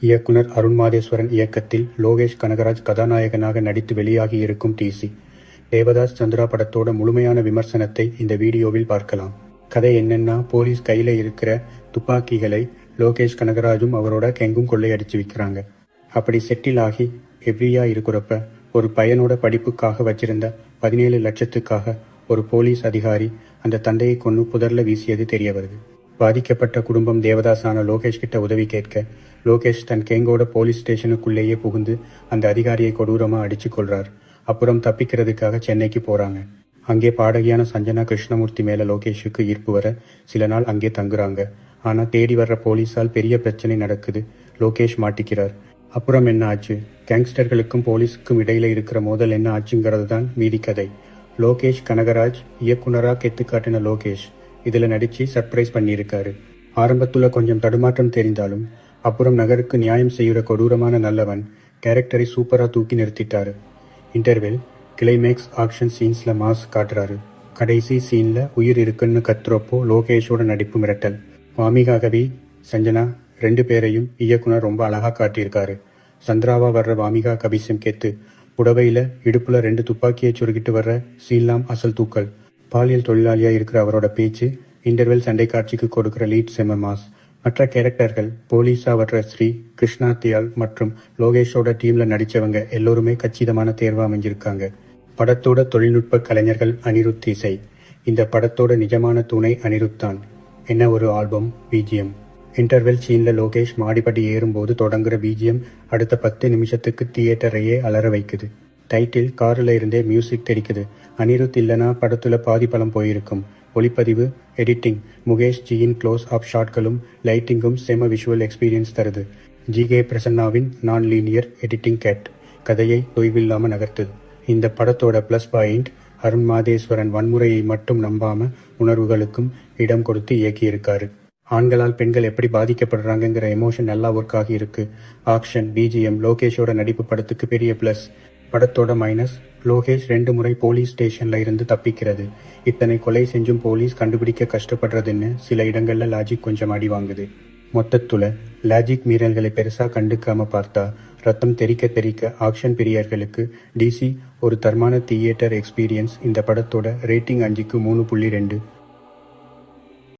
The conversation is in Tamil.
இயக்குனர் அருண் மாதேஸ்வரன் இயக்கத்தில் லோகேஷ் கனகராஜ் கதாநாயகனாக நடித்து வெளியாகி இருக்கும் டிசி தேவதாஸ் சந்திரா படத்தோட முழுமையான விமர்சனத்தை இந்த வீடியோவில் பார்க்கலாம். கதை என்னன்னா, போலீஸ் கையில இருக்கிற துப்பாக்கிகளை லோகேஷ் கனகராஜும் அவரோட கேங்கும் கொள்ளையடிச்சு விற்கிறாங்க. அப்படி செட்டில் ஆகி எவ்ரியா இருக்கிறப்ப ஒரு பையனோட படிப்புக்காக வச்சிருந்த 17 லட்சத்துக்காக ஒரு போலீஸ் அதிகாரி அந்த தந்தையை கொன்னு புதர்ல வீசியது தெரிய வருது. பாதிக்கப்பட்ட குடும்பம் தேவதாஸான லோகேஷ் கிட்ட உதவி கேட்க லோகேஷ் தன் கேங்கோட போலீஸ் ஸ்டேஷனுக்குள்ளேயே புகுந்து அந்த அதிகாரியை கொடூரமா அடிச்சு கொள்றார். அப்புறம் தப்பிக்கிறதுக்காக சென்னைக்கு போறாங்க. அங்கே பாடகியான சஞ்சனா கிருஷ்ணமூர்த்தி மேல லோகேஷுக்கு ஈர்ப்பு வர சில நாள் அங்கே தங்குறாங்க. ஆனா தேடி வர்ற போலீஸால் பெரிய பிரச்சனை நடக்குது. லோகேஷ் மாட்டிக்கிறார். அப்புறம் என்ன ஆச்சு, கேங்ஸ்டர்களுக்கும் போலீஸுக்கும் இடையில இருக்கிற மோதல் என்ன ஆச்சுங்கிறது தான் மீதி கதை. லோகேஷ் கனகராஜ் இயக்குனரா கெத்துக்காட்டின லோகேஷ் இதுல நடிச்சு சர்ப்ரைஸ் பண்ணியிருக்காரு. ஆரம்பத்துல கொஞ்சம் தடுமாற்றம் தெரிந்தாலும் அப்புறம் நகருக்கு நியாயம் செய்கிற கொடூரமான நல்லவன் கேரக்டரை சூப்பரா தூக்கி நிறுத்திட்டாரு. இன்டர்வெல் கிளைமேக்ஸ் ஆக்ஷன் சீன்ஸ்ல மாஸ் காட்டுறாரு. கடைசி சீன்ல உயிர் இருக்குன்னு கத்துறப்போ லோகேஷோட நடிப்பு மிரட்டல். வாமிகா கவி, சஞ்சனா 2 பேரையும் இயக்குனர் ரொம்ப அழகா காட்டியிருக்காரு. சந்திராவா வர்ற வாமிகா கபிசம் கெத்து, புடவையில இடுப்புல 2 துப்பாக்கியை சுருக்கிட்டு வர்ற சீன்லாம் அசல் தூக்கல். பாலியல் தொழிலாளியா இருக்கிற அவரோட பேச்சு, இன்டர்வெல் சண்டை காட்சிக்கு கொடுக்கிற லீட் செம மாஸ். மற்ற கேரக்டர்கள் போலீஸா வர்ற ஸ்ரீ, கிருஷ்ணா தியால் மற்றும் லோகேஷோட டீம்ல நடிச்சவங்க எல்லோருமே கச்சிதமான தேர்வா அமைஞ்சிருக்காங்க. படத்தோட தொழில்நுட்ப கலைஞர்கள் அனிருத் இசை. இந்த படத்தோட நிஜமான துணை அனிருத் தான். என்ன ஒரு ஆல்பம் பிஜிஎம். இன்டர்வெல் சீன்ல லோகேஷ் மாடிப்படி ஏறும்போது தொடங்குற பிஜிஎம் அடுத்த 10 நிமிஷத்துக்கு தியேட்டரையே அலற வைக்குது. டைட்டில் கார்ல இருந்தே மியூசிக் தெரிக்குது. அனிருத் இல்லனா படத்துல பாதி பலம் போயிருக்கும். ஒளிப்பதிவு, எடிட்டிங், முகேஷ் ஜியின் க்ளோஸ் அப் ஷாட்களும் லைட்டிங்கும் செம விஷுவல் எக்ஸ்பீரியன்ஸ் தருது. ஜிகே பிரசன்னாவின் நான் லீனியர் எடிட்டிங் கேட் கதையை தொய்வில்லாம நகர்த்துது. இந்த படத்தோட பிளஸ் பாயிண்ட், அருண் மாதேஸ்வரன் வன்முறையை மட்டும் நம்பாம உணர்வுகளுக்கும் இடம் கொடுத்து இயக்கியிருக்காரு. ஆண்களால் பெண்கள் எப்படி பாதிக்கப்படுறாங்கிற எமோஷன் நல்லா ஒர்க் ஆகி இருக்கு. ஆக்ஷன், பிஜிஎம், லோகேஷோட நடிப்பு படத்துக்கு பெரிய பிளஸ். படத்தோட மைனஸ், லோகேஷ் 2 முறை போலீஸ் ஸ்டேஷன்ல இருந்து தப்பிக்கிறது. இத்தனை கொலை செஞ்சும் போலீஸ் கண்டுபிடிக்க கஷ்டப்படுறதுன்னு சில இடங்கள்ல லாஜிக் கொஞ்சம் அடி வாங்குது. மொத்தத்துல லாஜிக் மீறல்களை பெருசா கண்டுக்காம பார்த்தா ரத்தம் தெறிக்க தெறிக்க ஆக்ஷன் பிரியர்களுக்கு டிசி ஒரு தரமான தியேட்டர் எக்ஸ்பீரியன்ஸ். இந்த படத்தோட ரேட்டிங் 5க்கு 3.2.